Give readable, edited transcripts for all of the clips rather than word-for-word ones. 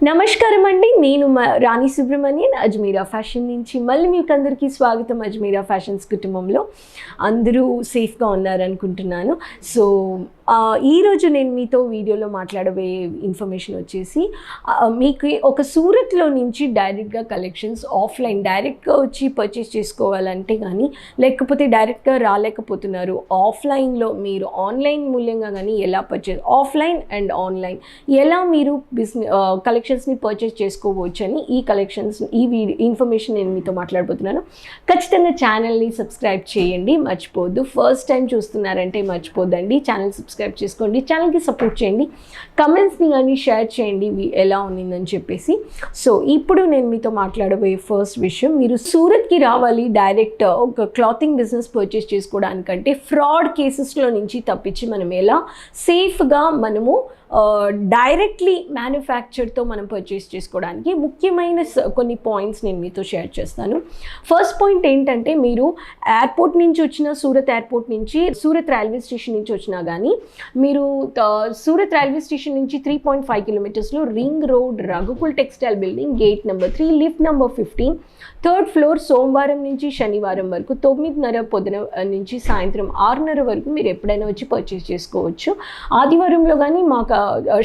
నమస్కారం అండి. నేను రాణి సుబ్రహ్మణ్యన్ అజ్మీరా ఫ్యాషన్ నుంచి. మళ్ళీ మీకు అందరికీ స్వాగతం. అజ్మీరా ఫ్యాషన్స్ కుటుంబంలో అందరూ సేఫ్గా ఉన్నారనుకుంటున్నాను. సో ఈరోజు నేను మీతో వీడియోలో మాట్లాడబోయే ఇన్ఫర్మేషన్ వచ్చేసి మీకు ఒక సూరత్లో నుంచి డైరెక్ట్గా కలెక్షన్స్ ఆఫ్లైన్ డైరెక్ట్గా వచ్చి పర్చేస్ చేసుకోవాలంటే కానీ, లేకపోతే డైరెక్ట్గా రాలేకపోతున్నారు, ఆఫ్లైన్లో మీరు ఆన్లైన్ మూల్యంగా కానీ ఎలా పర్చేస్ ఆఫ్లైన్ అండ్ ఆన్లైన్ ఎలా మీరు కలెక్షన్స్ని పర్చేస్ చేసుకోవచ్చు అని ఈ ఇన్ఫర్మేషన్ నేను మీతో మాట్లాడబోతున్నాను. ఖచ్చితంగా ఛానల్ని సబ్స్క్రైబ్ చేయండి, మర్చిపోద్దు. ఫస్ట్ టైం చూస్తున్నారంటే మర్చిపోద్దండి, ఛానల్ సబ్స్క్రైబ్ చేసుకోండి, ఛానల్కి సపోర్ట్ చేయండి, కమెంట్స్ని కానీ షేర్ చేయండి ఎలా ఉన్నిందని చెప్పేసి. సో ఇప్పుడు నేను మీతో మాట్లాడబోయే ఫస్ట్ విషయం, మీరు సూరత్కి రావాలి డైరెక్ట్ ఒక క్లాతింగ్ బిజినెస్ పర్చేస్ చేసుకోవడానికంటే ఫ్రాడ్ కేసెస్లో నుంచి తప్పించి మనం ఎలా సేఫ్గా మనము డైరెక్ట్లీ మ్యానుఫ్యాక్చర్తో మనం పర్చేస్ చేసుకోవడానికి ముఖ్యమైన కొన్ని పాయింట్స్ నేను మీతో షేర్ చేస్తాను. ఫస్ట్ పాయింట్ ఏంటంటే, మీరు ఎయిర్పోర్ట్ నుంచి వచ్చిన సూరత్ ఎయిర్పోర్ట్ నుంచి సూరత్ రైల్వే స్టేషన్ నుంచి వచ్చినా కానీ మీరు సూరత్ రైల్వే స్టేషన్ నుంచి 3.5 కిలోమీటర్స్లో ring road Raghukul textile building gate number 3 lift number 15 third floor సోమవారం నుంచి శనివారం వరకు 9:30 పొద్దున నుంచి సాయంత్రం 6:30 వరకు మీరు ఎప్పుడైనా వచ్చి పర్చేస్ చేసుకోవచ్చు. ఆదివారంలో కానీ మాకు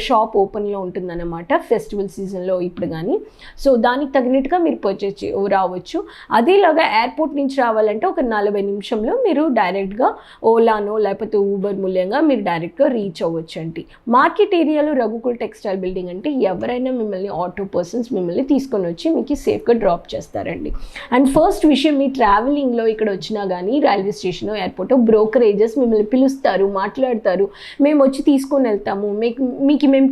షాప్ ఓపెన్లో ఉంటుందన్నమాట, ఫెస్టివల్ సీజన్లో ఇప్పుడు కానీ. సో దానికి తగినట్టుగా మీరు పర్చేస్ రావచ్చు. అదేలాగా ఎయిర్పోర్ట్ నుంచి రావాలంటే ఒక 40 నిమిషంలో మీరు డైరెక్ట్గా ఓలానో లేకపోతే ఊబర్ మూల్యంగా మీరు డైరెక్ట్గా రీచ్ అవ్వచ్చు అండి. మార్కెట్ ఏరియాలో రఘుకుల్ టెక్స్టైల్ బిల్డింగ్ అంటే ఎవరైనా మిమ్మల్ని ఆటో పర్సన్స్ మిమ్మల్ని తీసుకొని వచ్చి మీకు సేఫ్గా డ్రాప్ చేస్తారండి. అండ్ ఫస్ట్ విషయం, మీ ట్రావెలింగ్లో ఇక్కడ వచ్చినా కానీ రైల్వే స్టేషన్ ఎయిర్పోర్ట్ బ్రోకరేజెస్ మిమ్మల్ని పిలుస్తారు, మాట్లాడతారు, మేము వచ్చి తీసుకొని వెళ్తాము, మీకు మేము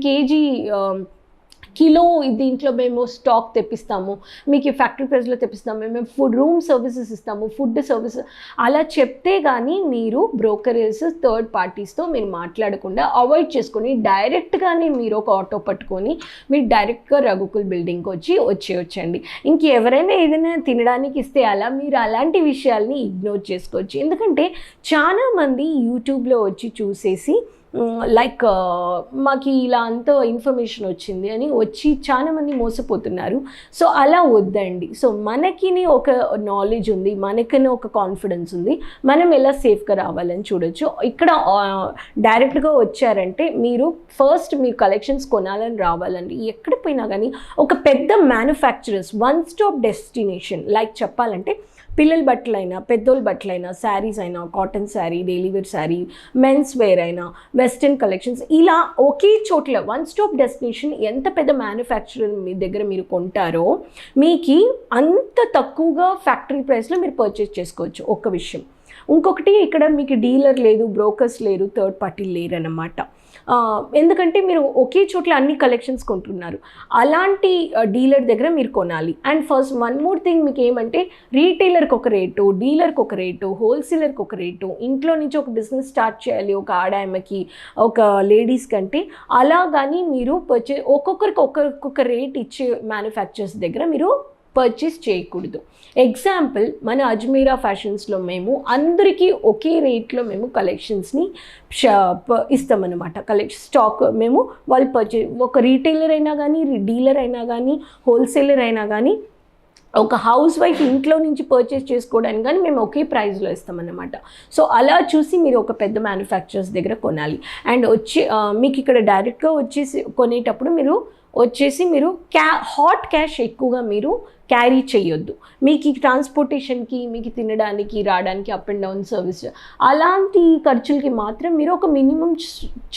కిలో దీంట్లో మేము స్టాక్ తెప్పిస్తాము, మీకు ఫ్యాక్టరీ ప్రైస్లో తెప్పిస్తాము, మేము ఫుడ్ రూమ్ సర్వీసెస్ ఇస్తాము, ఫుడ్ సర్వీస్ అలా చెప్తే కానీ మీరు బ్రోకరేజ్ థర్డ్ పార్టీస్తో మీరు మాట్లాడకుండా అవాయిడ్ చేసుకొని డైరెక్ట్గానే మీరు ఒక ఆటో పట్టుకొని మీరు డైరెక్ట్గా రఘుకుల్ బిల్డింగ్కి వచ్చేయచ్చండి. ఇంకెవరైనా ఏదైనా తినడానికి ఇస్తే అలా మీరు అలాంటి విషయాల్ని ఇగ్నోర్ చేసుకోవచ్చు. ఎందుకంటే చాలామంది యూట్యూబ్లో వచ్చి చూసేసి లైక్ మాకు ఇలా అంత ఇన్ఫర్మేషన్ వచ్చింది అని వచ్చి చాలామంది మోసపోతున్నారు. సో అలా వద్దండి. సో మనకి ఒక నాలెడ్జ్ ఉంది, మనకని ఒక కాన్ఫిడెన్స్ ఉంది, మనం ఎలా సేఫ్గా రావాలని చూడొచ్చు. ఇక్కడ డైరెక్ట్గా వచ్చారంటే మీరు ఫస్ట్ మీరు కలెక్షన్స్ కొనాలని రావాలండి. ఎక్కడ పోయినా కానీ ఒక పెద్ద manufacturers one stop destination, like చెప్పాలంటే పిల్లల బట్టలైనా పెద్దోళ్ళ బట్టలైనా శారీస్ అయినా cotton sari, daily wear sari, men's wear అయినా వెస్ట్రన్ కలెక్షన్స్, ఇలా ఒకే చోట్ల వన్ స్టాప్ డెస్టినేషన్. ఎంత పెద్ద మ్యానుఫ్యాక్చరర్ మీ దగ్గర మీరు కొంటారో మీకు అంత తక్కువగా ఫ్యాక్టరీ ప్రైస్లో మీరు పర్చేస్ చేసుకోవచ్చు. ఒక విషయం. ఇంకొకటి, ఇక్కడ మీకు డీలర్ లేదు, బ్రోకర్స్ లేరు, థర్డ్ పార్టీ లేరన్నమాట. ఎందుకంటే మీరు ఒకే చోట్ల అన్ని కలెక్షన్స్ కొంటున్నారు. అలాంటి డీలర్ దగ్గర మీరు కొనాలి. And first one more thing, మీకు ఏమంటే రీటైలర్కి ఒక రేటు, డీలర్కి ఒక రేటు, హోల్సేలర్కి ఒక రేటు. ఇంట్లో నుంచి ఒక బిజినెస్ స్టార్ట్ చేయాలి ఒక ఆడాయమకి, ఒక లేడీస్ కంటే అలా కానీ మీరు ఒక్కొక్కరికి ఒక్కొక్క రేట్ ఇచ్చే మ్యానుఫ్యాక్చరర్స్ దగ్గర మీరు పర్చేస్ చేయకూడదు. ఎగ్జాంపుల్, మన అజ్మీరా ఫ్యాషన్స్లో మేము అందరికీ ఒకే రేట్లో మేము కలెక్షన్స్ని ఇస్తామన్నమాట. స్టాక్ మేము వాళ్ళు ఒక రీటైలర్ అయినా కానీ, డీలర్ అయినా కానీ, హోల్సేలర్ అయినా కానీ, ఒక హౌస్ వైఫ్ ఇంట్లో నుంచి పర్చేస్ చేసుకోవడానికి కానీ మేము ఒకే ప్రైస్లో ఇస్తామన్నమాట. సో అలా చూసి మీరు ఒక పెద్ద మ్యానుఫ్యాక్చరర్స్ దగ్గర కొనాలి. అండ్ మీకు ఇక్కడ డైరెక్ట్గా వచ్చేసి కొనేటప్పుడు మీరు హాట్ క్యాష్ ఎక్కువగా మీరు క్యారీ చేయొద్దు. మీకు ట్రాన్స్పోర్టేషన్కి, మీకు తినడానికి, రావడానికి, అప్ అండ్ డౌన్ సర్వీస్ అలాంటి ఖర్చులకి మాత్రం మీరు ఒక మినిమం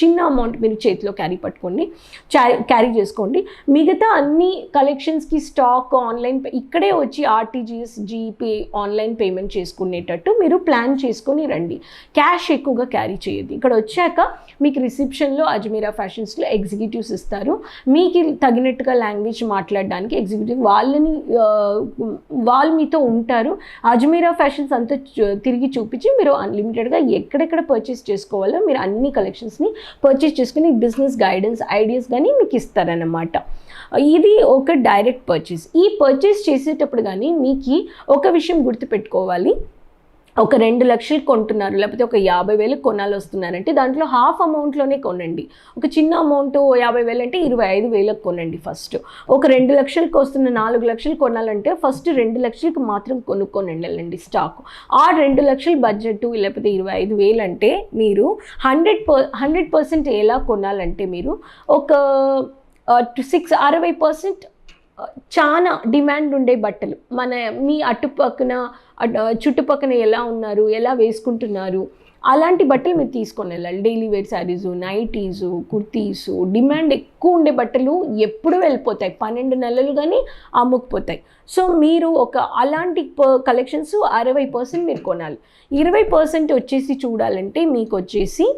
చిన్న అమౌంట్ మీరు చేతిలో క్యారీ చేసుకోండి. మిగతా అన్ని కలెక్షన్స్కి స్టాక్ ఆన్లైన్ ఇక్కడే వచ్చి ఆర్టీజీఎస్, జీపే ఆన్లైన్ పేమెంట్ చేసుకునేటట్టు మీరు ప్లాన్ చేసుకొని రండి. క్యాష్ ఎక్కువగా క్యారీ చేయొద్దు. ఇక్కడ వచ్చాక మీకు రిసెప్షన్లో అజ్మీరా ఫ్యాషన్స్లో ఎగ్జిక్యూటివ్స్ ఇస్తారు. మీకు తగినట్టుగా లాంగ్వేజ్ మాట్లాడడానికి ఎగ్జిక్యూటివ్ వాళ్ళు మీతో ఉంటారు. అజ్మీరా ఫ్యాషన్స్ అంతా తిరిగి చూపించి మీరు అన్లిమిటెడ్గా ఎక్కడెక్కడ పర్చేస్ చేసుకోవాలో మీరు అన్ని కలెక్షన్స్ని పర్చేస్ చేసుకుని బిజినెస్ గైడెన్స్ ఐడియాస్ కానీ మీకు ఇస్తారన్నమాట. ఇది ఒక డైరెక్ట్ పర్చేస్. ఈ పర్చేస్ చేసేటప్పుడు కానీ మీకు ఒక విషయం గుర్తుపెట్టుకోవాలి, ఒక 2 లక్షలు కొంటున్నారు, లేకపోతే ఒక 50,000 కొనాలి వస్తున్నారంటే దాంట్లో హాఫ్ అమౌంట్లోనే కొనండి. ఒక చిన్న అమౌంట్ 50,000 అంటే 25,000 కొనండి ఫస్ట్. ఒక 2 లక్షలకు వస్తున్న 4 లక్షలు కొనాలంటే ఫస్ట్ 2 లక్షలకు మాత్రం కొనుక్కొని వెళ్ళండి స్టాక్. ఆ 2 లక్షల బడ్జెట్ లేకపోతే 25,000 అంటే మీరు 100% ఎలా కొనాలంటే మీరు ఒక 60% చాలా డిమాండ్ ఉండే బట్టలు, మీ చుట్టుపక్కన ఎలా ఉన్నారు, ఎలా వేసుకుంటున్నారు, అలాంటి బట్టలు మీరు తీసుకొని వెళ్ళాలి. Daily wear saris, nighties, kurtis, demand ఎక్కువ ఉండే బట్టలు ఎప్పుడు వెళ్ళిపోతాయి, 12 నెలలు కానీ అమ్ముకుపోతాయి. సో మీరు అలాంటి కలెక్షన్స్ 60% మీరు కొనాలి. 20% వచ్చేసి చూడాలంటే మీకు వచ్చేసి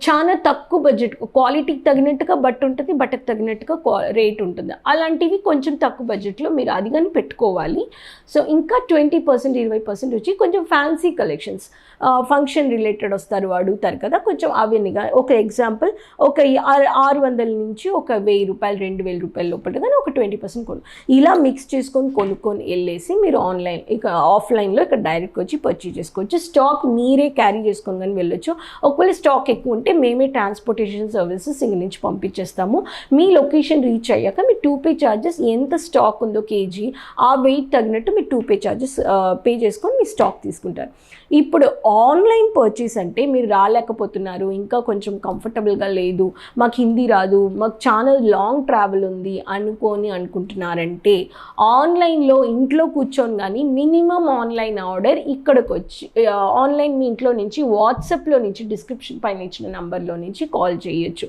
చాలా తక్కువ బడ్జెట్, క్వాలిటీకి తగినట్టుగా ఉంటుంది, బట్టకు తగినట్టుగా రేట్ ఉంటుంది. అలాంటివి కొంచెం తక్కువ బడ్జెట్లో మీరు అది కానీ పెట్టుకోవాలి. సో ఇంకా 20%, 20% వచ్చి కొంచెం ఫ్యాన్సీ కలెక్షన్స్, ఫంక్షన్ రిలేటెడ్ వస్తారు, అడుగుతారు కదా, కొంచెం అవన్నీగా ఒక ఎగ్జాంపుల్ ఒక 600 నుంచి ఒక 1,000 రూపాయలు, 2,000 రూపాయల లోపల కానీ ఒక 20% ఇలా మిక్స్ చేసుకొని కొనుక్కొని వెళ్ళేసి మీరు ఆఫ్లైన్లో ఇక్కడ డైరెక్ట్గా వచ్చి పర్చేజ్ చేసుకోవచ్చు. స్టాక్ మీరే క్యారీ చేసుకొని కానీ వెళ్ళొచ్చు. ఒకవేళ స్టాక్ ఎక్కువ ఉంటే మేమే ట్రాన్స్పోర్టేషన్ సర్వీసెస్ ఇంక నుంచి పంపించేస్తాము. మీ లొకేషన్ రీచ్ అయ్యాక మీ 2 చార్జెస్, ఎంత స్టాక్ ఉందో కేజీ ఆ వెయిట్ తగినట్టు మీరు 2 చార్జెస్ పే చేసుకొని మీ స్టాక్ తీసుకుంటారు. ఇప్పుడు ఆన్లైన్ పర్చేస్ అంటే మీరు రాలేకపోతున్నారు, ఇంకా కొంచెం కంఫర్టబుల్గా లేదు, మాకు హిందీ రాదు, మాకు చాలా లాంగ్ ట్రావెల్ ఉంది అనుకుంటున్నారంటే ఆన్లైన్లో ఇంట్లో కూర్చొని కానీ మినిమం ఆన్లైన్ ఆర్డర్ ఇక్కడికి వచ్చి ఆన్లైన్ మీ ఇంట్లో నుంచి వాట్సాప్లో నుంచి డిస్క్రిప్షన్ పైన ఇచ్చిన నెంబర్లో నుంచి కాల్ చేయొచ్చు.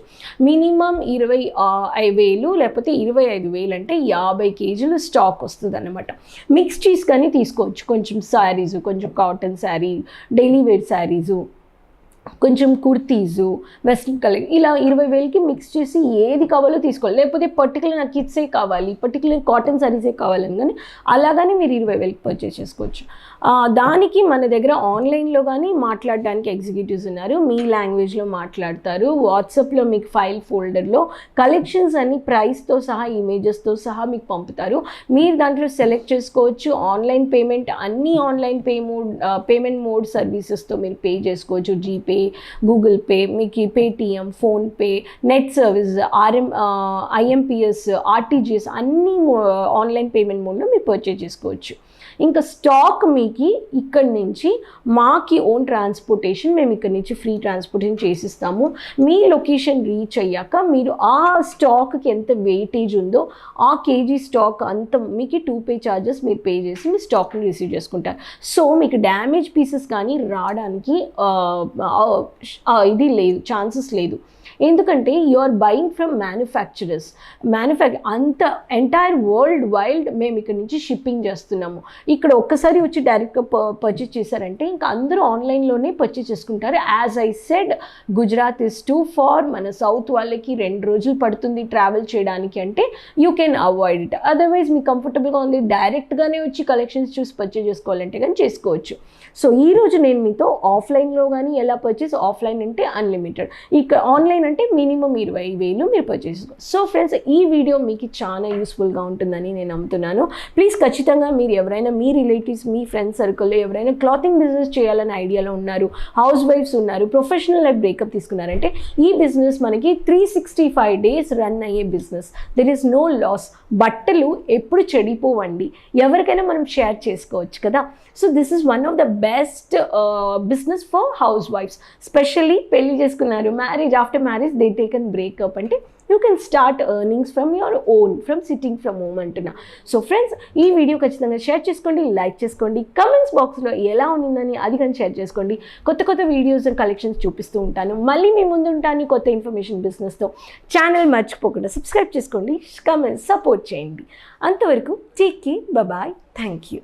మినిమం 25,000 లేకపోతే 25,000 అంటే 50 కేజీలు స్టాక్ వస్తుంది అన్నమాట. మిక్స్ చీజ్ కానీ తీసుకోవచ్చు, కొంచెం శారీసు, కొంచెం cotton sari, daily wear saris, కొంచెం కుర్తీసు, వెస్ట్రన్ కలర్, ఇలా 20,000కి మిక్స్ చేసి ఏది కావాలో తీసుకోవాలి. లేకపోతే పర్టికులర్ నాకు కిడ్సే కావాలి, పర్టికులర్ కాటన్ శారీసే కావాలని కానీ అలాగని మీరు 20,000కి పర్చేస్ చేసుకోవచ్చు. దానికి మన దగ్గర ఆన్లైన్లో కానీ మాట్లాడడానికి ఎగ్జిక్యూటివ్స్ ఉన్నారు, మీ లాంగ్వేజ్లో మాట్లాడతారు. వాట్సాప్లో మీకు ఫైల్ ఫోల్డర్లో కలెక్షన్స్ అన్ని ప్రైస్తో సహా, ఇమేజెస్తో సహా మీకు పంపుతారు. మీరు దాంట్లో సెలెక్ట్ చేసుకోవచ్చు. ఆన్లైన్ పేమెంట్ అన్ని ఆన్లైన్ పేమెంట్ మోడ్ సర్వీసెస్తో మీరు పే చేసుకోవచ్చు. జీపే, గూగుల్ పే, మీకు Paytm, PhonePe, net service, IMPS, RTGS అన్నీ ఆన్లైన్ పేమెంట్ మోడ్లో మీరు పర్చేజ్ చేసుకోవచ్చు. ఇంకా స్టాక్ మీకు ఇక్కడి నుంచి మాకి ఓన్ ట్రాన్స్పోర్టేషన్, మేము ఇక్కడి నుంచి ఫ్రీ ట్రాన్స్పోర్టేషన్ చేసిస్తాము. మీ లొకేషన్ రీచ్ అయ్యాక మీరు ఆ స్టాక్కి ఎంత వెయిటేజ్ ఉందో ఆ కేజీ స్టాక్ అంత మీకు 2 చార్జెస్ మీరు పే చేసి మీ స్టాక్ని రిసీవ్ చేసుకుంటారు. సో మీకు డ్యామేజ్ పీసెస్ కానీ రావడానికి ఇది లేదు, ఛాన్సెస్ లేదు. ఎందుకంటే you are buying from manufacturers. అంత ఎంటైర్ వరల్డ్ వైడ్ మేము ఇక్కడ నుంచి షిప్పింగ్ చేస్తున్నాము. ఇక్కడ ఒక్కసారి వచ్చి డైరెక్ట్గా పర్చేజ్ చేశారంటే ఇంకా అందరూ ఆన్లైన్లోనే పర్చేజ్ చేసుకుంటారు. As I said, Gujarat is too far. మన సౌత్ వాళ్ళకి 2 రోజులు పడుతుంది ట్రావెల్ చేయడానికి అంటే you can avoid it. Otherwise మీకు కంఫర్టబుల్గా ఉంది, డైరెక్ట్గానే వచ్చి కలెక్షన్స్ చూసి పర్చేజ్ చేసుకోవాలంటే కానీ చేసుకోవచ్చు. సో ఈరోజు నేను మీతో ఆఫ్లైన్లో కానీ ఎలా పర్చేస్, ఆఫ్లైన్ అంటే అన్లిమిటెడ్, ఇక ఆన్లైన్ అంటే మినిమం 20,000 మీరు పర్చేస్ చేసుకోవాలి. సో ఫ్రెండ్స్, ఈ వీడియో మీకు చాలా యూస్ఫుల్గా ఉంటుందని నేను నమ్ముతున్నాను. ప్లీజ్ ఖచ్చితంగా మీరు ఎవరైనా మీ రిలేటివ్స్, మీ ఫ్రెండ్స్ సర్కిల్లో ఎవరైనా క్లాతింగ్ బిజినెస్ చేయాలని ఐడియాలో ఉన్నారు, హౌస్ వైఫ్స్ ఉన్నారు, ప్రొఫెషనల్ లైఫ్ బ్రేకప్ తీసుకున్నారంటే ఈ బిజినెస్ మనకి 365 days రన్ అయ్యే business. There is no loss. బట్టలు ఎప్పుడు చెడిపోవండి, ఎవరికైనా మనం షేర్ చేసుకోవచ్చు కదా. So this is one of the best business for హౌస్ వైఫ్స్. స్పెషల్లీ పెళ్లి చేసుకున్నారు, marriage, after marriage they taken breakup అంటే you can start earnings from your own, from sitting from home అంటున్నా. సో ఫ్రెండ్స్, ఈ వీడియో ఖచ్చితంగా షేర్ చేసుకోండి, like చేసుకోండి, కమెంట్స్ బాక్స్లో ఎలా ఉండిందని అది కానీ షేర్ చేసుకోండి. కొత్త వీడియోస్ అండ్ కలెక్షన్స్ చూపిస్తూ ఉంటాను. మళ్ళీ మీ ముందు ఉంటాను కొత్త ఇన్ఫర్మేషన్ బిజినెస్తో. ఛానల్ మర్చిపోకుండా సబ్స్క్రైబ్ చేసుకోండి, కమెంట్స్ సపోర్ట్ చేయండి. అంతవరకు take care, bye, thank you.